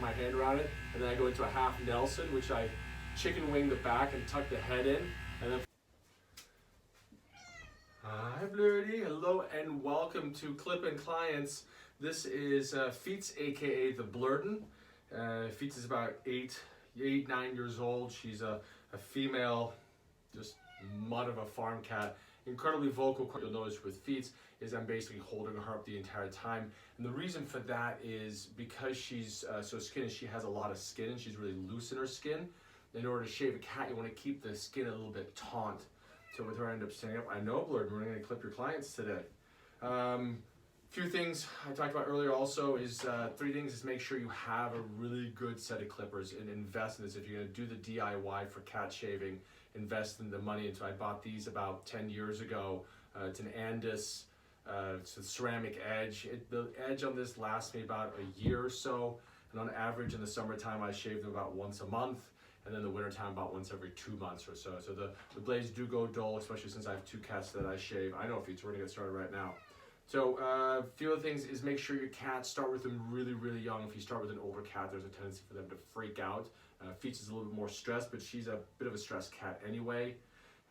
my hand around it, and then I go into a half Nelson, which I chicken wing the back and tuck the head in, and then. Hi Blurdy, hello and welcome to Clip-In Clients. This is Feets, aka the Blurden. Feets is about 9 years old. She's a female, just mud of a farm cat. Incredibly vocal. You'll notice with Feets is I'm basically holding her up the entire time. And the reason for that is because she's so skinny, she has a lot of skin and she's really loose in her skin. In order to shave a cat, you want to keep the skin a little bit taut. So with her, I end up standing up. I know, Blurred, we're going to clip your clients today. Few things I talked about earlier also is 3 things is make sure you have a really good set of clippers and invest in this. If you're going to do the DIY for cat shaving, invest in the money. And so I bought these about 10 years ago. It's an Andis, it's a ceramic edge. The edge on this lasts me about a year or so. And on average in the summertime, I shave them about once a month. And then the wintertime about once every 2 months or so. So the blades do go dull, especially since I have 2 cats that I shave. I know, Feets, we're gonna get started right now. So a few other things is make sure your cats start with them really, really young. If you start with an older cat, there's a tendency for them to freak out. Feets is a little bit more stressed, but she's a bit of a stressed cat anyway.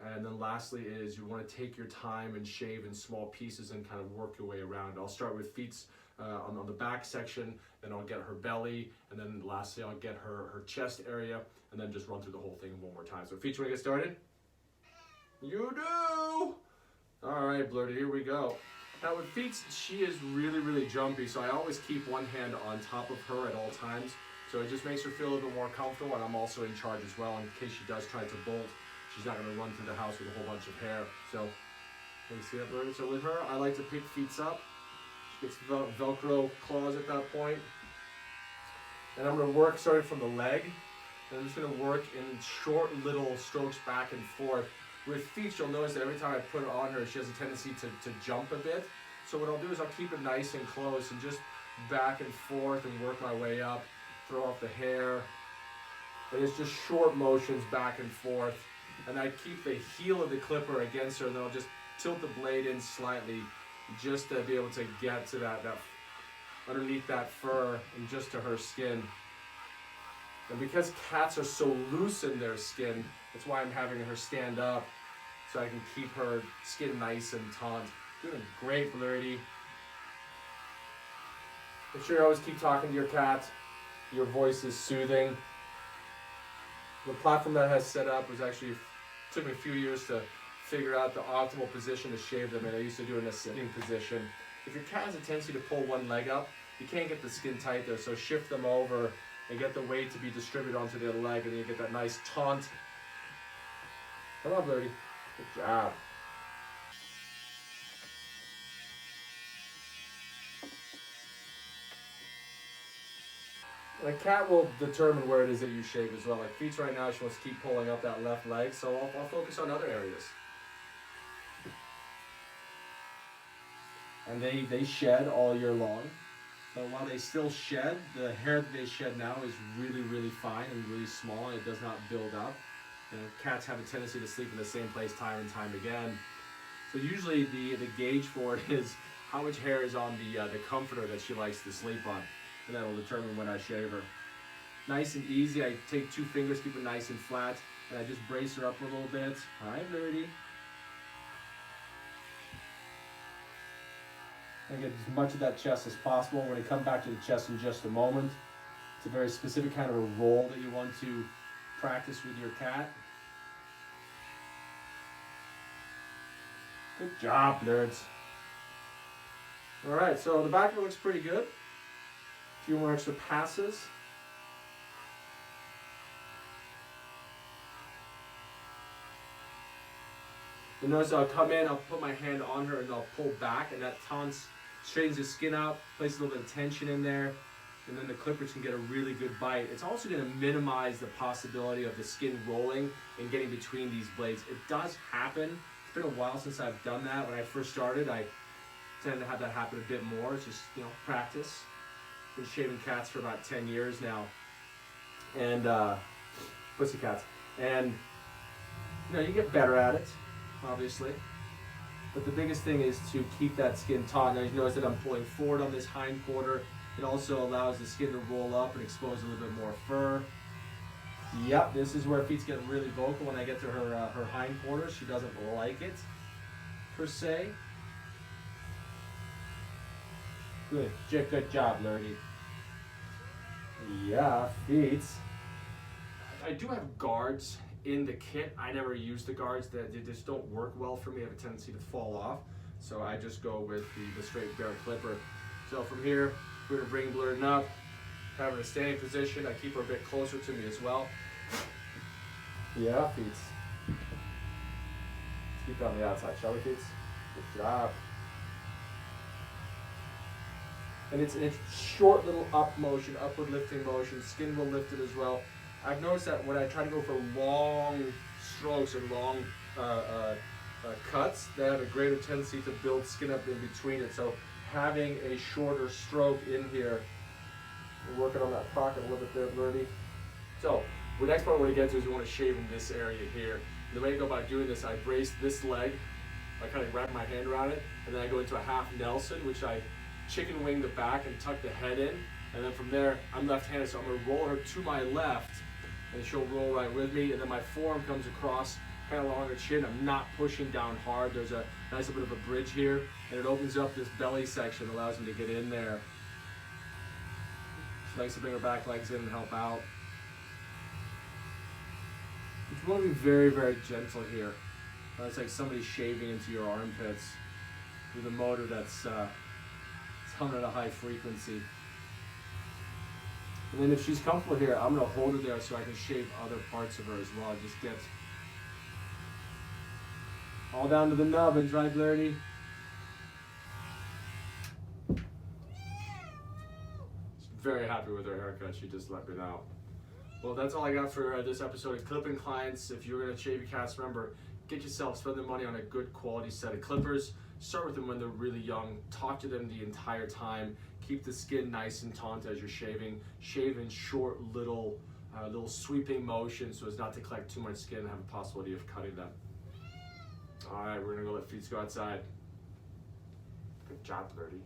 And then lastly is you want to take your time and shave in small pieces and kind of work your way around. I'll start with Feets on the back section, then I'll get her belly, and then lastly I'll get her chest area, and then just run through the whole thing one more time. So Feets, you want to get started? You do! Alright, Blurted, here we go. Now with Feets, she is really, really jumpy, so I always keep one hand on top of her at all times. So it just makes her feel a little bit more comfortable, and I'm also in charge as well in case she does try to bolt. She's not going to run through the house with a whole bunch of hair. So, you see that, Blurted? So with her, I like to pick Feets up. She gets Velcro claws at that point. And I'm going to work starting from the leg. And I'm just going to work in short little strokes back and forth. With Feet, you'll notice that every time I put it on her, she has a tendency to jump a bit. So what I'll do is I'll keep it nice and close and just back and forth and work my way up, throw off the hair. And it's just short motions back and forth. And I keep the heel of the clipper against her, and then I'll just tilt the blade in slightly just to be able to get to that underneath that fur and just to her skin. And because cats are so loose in their skin, that's why I'm having her stand up so I can keep her skin nice and taut. Doing great, Blurdy. Make sure you always keep talking to your cat. Your voice is soothing. The platform that I had set up was actually, took me a few years to figure out the optimal position to shave them in. I used to do it in a sitting position. If your cat has a tendency to pull one leg up, you can't get the skin tight there, so shift them over and get the weight to be distributed onto their leg, and then you get that nice taunt. Come on, Blurdy. Good job. The cat will determine where it is that you shave as well. Like Feets right now, she wants to keep pulling up that left leg, so I'll focus on other areas. And they shed all year long. So while they still shed, the hair that they shed now is really, really fine and really small, and it does not build up. And cats have a tendency to sleep in the same place time and time again. So usually the gauge for it is how much hair is on the comforter that she likes to sleep on. And that'll determine when I shave her. Nice and easy. I take 2 fingers, keep it nice and flat, and I just brace her up a little bit. Hi, Blurdy. And get as much of that chest as possible. We're going to come back to the chest in just a moment. It's a very specific kind of a roll that you want to practice with your cat. Good job, nerds. All right, so the back of it looks pretty good. A few more extra passes. You'll notice I'll come in, I'll put my hand on her, and I'll pull back, and that taunts, straightens the skin out, places a little bit of tension in there, and then the clippers can get a really good bite. It's also going to minimize the possibility of the skin rolling and getting between these blades. It does happen. It's been a while since I've done that. When I first started, I tended to have that happen a bit more. It's just, practice. Been shaving cats for about 10 years now, and pussy cats, and you get better at it, obviously. But the biggest thing is to keep that skin taut. Now you notice that I'm pulling forward on this hind quarter, It also allows the skin to roll up and expose a little bit more fur. Yep, this is where feet's getting really vocal when I get to her hindquarters. She doesn't like it, per se. Good job, Lurdy. Yeah, feet. I do have guards in the kit. I never use the guards. They just don't work well for me. I have a tendency to fall off. So I just go with the straight bare clipper. So from here, we're gonna bring Blurden up, have her in a standing position. I keep her a bit closer to me as well. Yeah, feet. Let's keep it on the outside, shall we, feet? Good job. And it's short little up motion, upward lifting motion. Skin will lift it as well. I've noticed that when I try to go for long strokes and long cuts, they have a greater tendency to build skin up in between it. So having a shorter stroke in here, we're working on that pocket a little bit there, Birdie. So the next part we're going to get to is we want to shave in this area here. And the way I go about doing this, I brace this leg, I kind of wrap my hand around it, and then I go into a half Nelson, which I chicken wing the back and tuck the head in. And then from there, I'm left-handed, so I'm going to roll her to my left, and she'll roll right with me. And then my forearm comes across kind of along her chin. I'm not pushing down hard. There's a nice little bit of a bridge here, and it opens up this belly section, allows me to get in there. She likes to bring her back legs in and help out. You want to be very, very gentle here. It's like somebody shaving into your armpits with a motor that's humming at a high frequency. And then if she's comfortable here, I'm going to hold her there so I can shave other parts of her as well. Just get all down to the nubbins, right, Blurdy? She's very happy with her haircut. She just let me know. Well, that's all I got for this episode of Clipping Clients. If you're going to shave your cats, remember, get yourself, spend the money on a good quality set of clippers. Start with them when they're really young. Talk to them the entire time. Keep the skin nice and taut as you're shaving. Shave in short little sweeping motions so as not to collect too much skin and have a possibility of cutting them. All right, we're gonna go let feet go outside. Good job, Birdie.